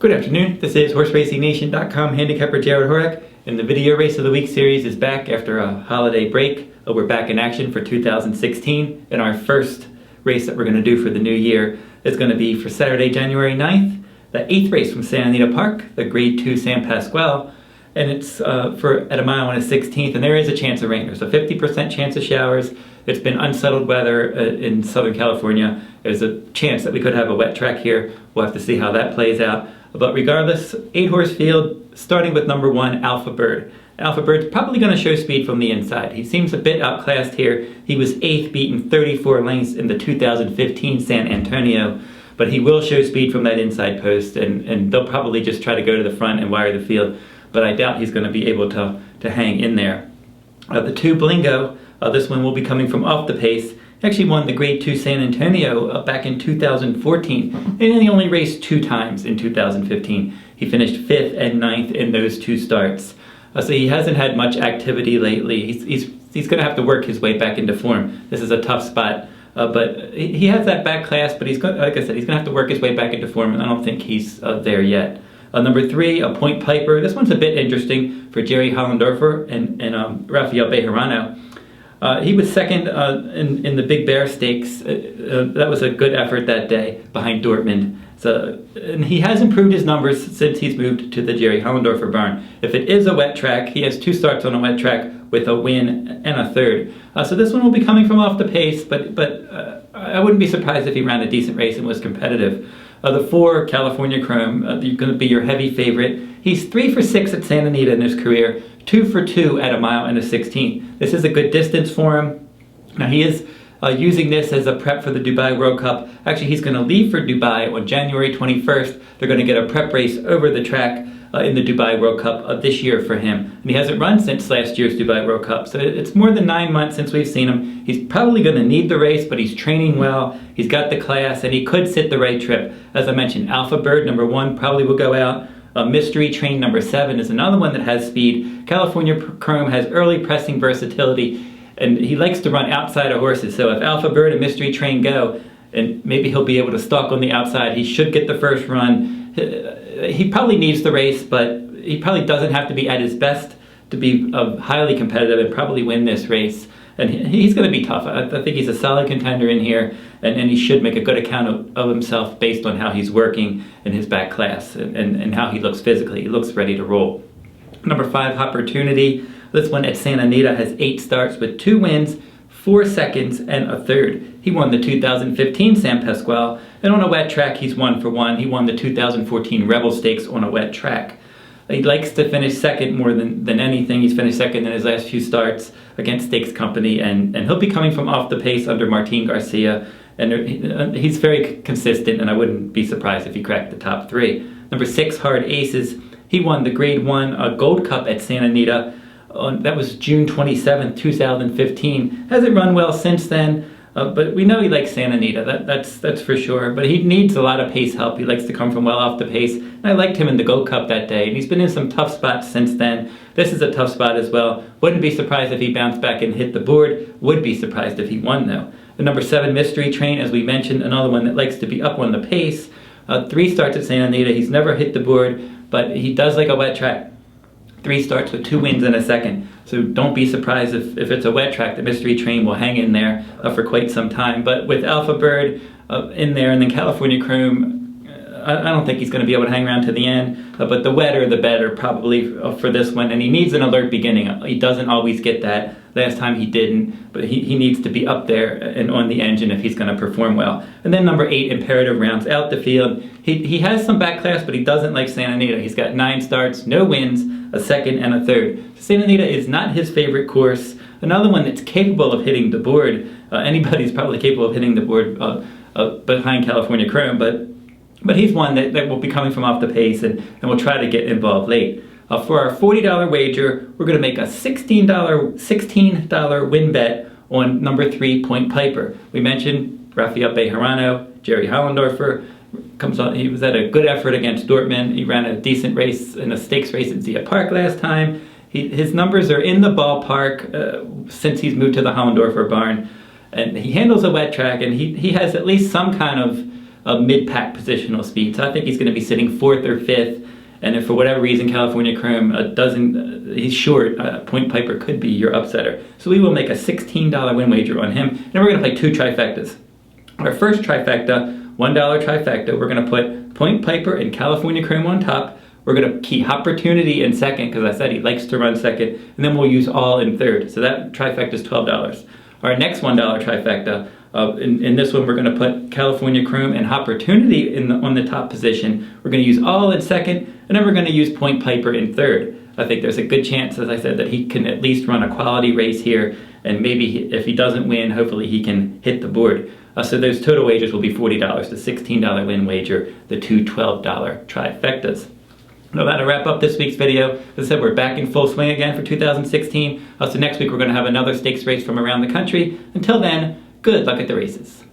Good afternoon, this is HorseRacingNation.com handicapper Jarrod Horak, and the video race of the week series is back after a holiday break. We're back in action for 2016, and our first race that we're going to do for the new year is going to be for Saturday, January 9th, the 8th race from Santa Anita Park, the Grade 2 San Pasqual, and it's at a mile and a 16th, and there is a chance of rain. There's a 50% chance of showers. It's been unsettled weather in Southern California. There's a chance that we could have a wet track here. We'll have to see how that plays out. But regardless, 8-horse field, starting with number 1, Alpha Bird. Alpha Bird's probably going to show speed from the inside. He seems a bit outclassed here. He was 8th, beaten 34 lengths in the 2015 San Antonio, but he will show speed from that inside post, and they'll probably just try to go to the front and wire the field, but I doubt he's going to be able to hang in there. The 2 Blingo, this one will be coming from off the pace. Actually won the Grade 2 San Antonio back in 2014, and he only raced 2 times in 2015. He finished 5th and 9th in those 2 starts. So he hasn't had much activity lately. He's going to have to work his way back into form. This is a tough spot, but he has that back class, but like I said, he's going to have to work his way back into form, and I don't think he's there yet. Number 3, a Point Piper. This one's a bit interesting for Jerry Hollendorfer and Rafael Bejarano. He was second in the Big Bear Stakes. That was a good effort that day behind Dortmund. And he has improved his numbers since he's moved to the Jerry Hollendorfer barn. If it is a wet track, he has 2 starts on a wet track with a win and a 3rd. So this one will be coming from off the pace, but I wouldn't be surprised if he ran a decent race and was competitive. The 4, California Chrome, you're going to be your heavy favorite. He's 3 for 6 at Santa Anita in his career, 2 for 2 at a mile and a 16th. This is a good distance for him. Now he is using this as a prep for the Dubai World Cup. Actually, he's going to leave for Dubai on January 21st. They're going to get a prep race over the track in the Dubai World Cup this year for him. And he hasn't run since last year's Dubai World Cup. So it's more than 9 months since we've seen him. He's probably going to need the race, but he's training well. He's got the class, and he could sit the right trip. As I mentioned, Alpha Bird, number 1, probably will go out. Mystery Train, number 7, is another one that has speed. California Chrome has early pressing versatility, and he likes to run outside of horses. So if Alpha Bird and Mystery Train go, and maybe he'll be able to stalk on the outside, he should get the first run. He probably needs the race, but he probably doesn't have to be at his best to be highly competitive and probably win this race. And he's going to be tough. I think he's a solid contender in here, and he should make a good account of himself based on how he's working in his back class and how he looks physically. He looks ready to roll. Number 5, Hoppertunity. This one at Santa Anita has 8 starts with 2 wins, 4 seconds, and a 3rd. He won the 2015 San Pasqual, and on a wet track, he's 1 for 1. He won the 2014 Rebel Stakes on a wet track. He likes to finish second more than anything. He's finished second in his last few starts against Stakes Company, and he'll be coming from off the pace under Martin Garcia, and he's very consistent, and I wouldn't be surprised if he cracked the top 3. Number 6, Hard Aces. He won the Grade 1 Gold Cup at Santa Anita. That was June 27th, 2015. Hasn't run well since then, but we know he likes Santa Anita, that's for sure. But he needs a lot of pace help. He likes to come from well off the pace. And I liked him in the Gold Cup that day, and he's been in some tough spots since then. This is a tough spot as well. Wouldn't be surprised if he bounced back and hit the board. Would be surprised if he won, though. The number 7, Mystery Train, as we mentioned, another one that likes to be up on the pace. 3 starts at Santa Anita. He's never hit the board, but he does like a wet track. 3 starts with 2 wins and a 2nd. So don't be surprised if it's a wet track. The Mystery Train will hang in there for quite some time. But with Alpha Bird in there, and then California Chrome, I don't think he's going to be able to hang around to the end. But the wetter, the better, probably for this one. And he needs an alert beginning. He doesn't always get that. Last time he didn't. But he needs to be up there and on the engine if he's going to perform well. And then number 8, Imperative, rounds out the field. He has some back class, but he doesn't like Santa Anita. He's got 9 starts, no wins, a 2nd and a 3rd. Santa Anita is not his favorite course. Another one that's capable of hitting the board. Anybody's probably capable of hitting the board behind California Chrome, but he's one that will be coming from off the pace and will try to get involved late. For our $40 wager, we're going to make a $16 win bet on number 3, Point Piper. We mentioned Rafael Bejarano, Jerry Hollendorfer. He was at a good effort against Dortmund. He ran a decent race in a stakes race at Zia Park last time. His numbers are in the ballpark since he's moved to the Hollendorfer barn. And he handles a wet track, and he has at least some kind of of mid-pack positional speed. So I think he's going to be sitting 4th or 5th. And if for whatever reason California Chrome he's short, Point Piper could be your upsetter. So we will make a $16 win wager on him. And we're going to play 2 trifectas. Our first trifecta, $1 trifecta, we're going to put Point Piper and California Chrome on top. We're going to key Hoppertunity in second, because I said he likes to run second. And then we'll use all in third. So that trifecta is $12. Our next $1 trifecta, in this one we're going to put California Chrome and Hoppertunity on the top position. We're going to use all in second, and then we're going to use Point Piper in third. I think there's a good chance, as I said, that he can at least run a quality race here, and maybe if he doesn't win, hopefully he can hit the board. So those total wagers will be $40, the $16 win wager, the 2 $12 trifectas. Well, that'll wrap up this week's video. As I said, we're back in full swing again for 2016. So next week we're going to have another stakes race from around the country. Until then, good luck at the races.